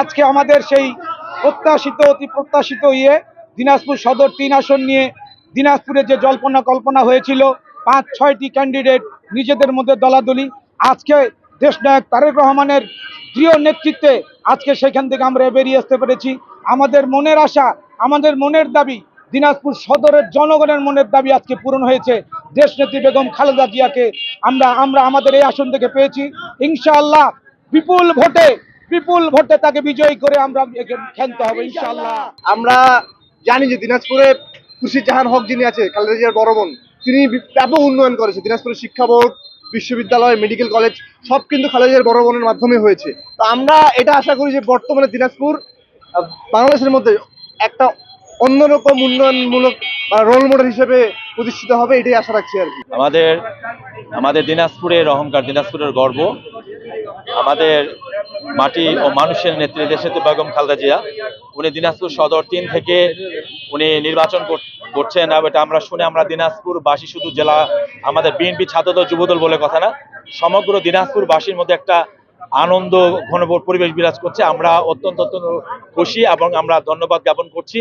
আজকে আমাদের সেই প্রত্যাশিত অতি প্রত্যাশিত দিনাজপুর সদর 3 আসন নিয়ে দিনাজপুরে যে জল্পনা কল্পনা হয়েছিল 5-6টি ক্যান্ডিডেট নিজেদের মধ্যে দলাদলি, আজকে দেশনায়ক তারেক রহমানের দৃঢ় নেতৃত্বে আজকে সেখান থেকে আমরা বেরিয়ে আসতে পেরেছি। আমাদের মনের আশা, আমাদের মনের দাবি, দিনাজপুর সদরের জনগণের মনের দাবি আজকে পূরণ হয়েছে। দেশনেত্রী বেগম খালেদা জিয়াকে আমরা আমাদের এই আসন থেকে পেয়েছি। ইনশাআল্লাহ বিপুল ভোটে তাকে বিজয়ী করে আমরা খেলতে হবে ইনশাআল্লাহ। আমরা জানি যে দিনাজপুরে খুরশিদ জাহান হক যিনি আছে খালেদা জিয়ার বড় বোন, তিনি ব্যাপক উন্নয়ন করেছে। দিনাজপুরের শিক্ষা বোর্ড, বিশ্ববিদ্যালয়, মেডিকেল কলেজ সব কিন্তু খালেদা জিয়ার বড় বোনের মাধ্যমে হয়েছে। তো আমরা এটা আশা করি যে বর্তমানে দিনাজপুর বাংলাদেশের মধ্যে একটা অন্যরকম উন্নয়নমূলক রোল মডেল হিসেবে প্রতিষ্ঠিত হবে, এটাই আশা রাখছি আর কি। আমাদের দিনাজপুরের অহংকার, দিনাজপুরের গর্ব, আমাদের মাটি ও মানুষের নেত্রী দেশনেত্রী বেগম খালেদা জিয়া। উনি দিনাজপুর সদর 3 থেকে উনি নির্বাচন করছেন। এটা আমরা শুনে আমরা দিনাজপুরবাসী, শুধু জেলা আমাদের বিএনপি ছাত্রদল যুবদল বলে কথা না, সমগ্র দিনাজপুরবাসীর মধ্যে একটা আনন্দ ঘন পরিবেশ বিরাজ করছে। আমরা অত্যন্ত খুশি এবং আমরা ধন্যবাদ জ্ঞাপন করছি।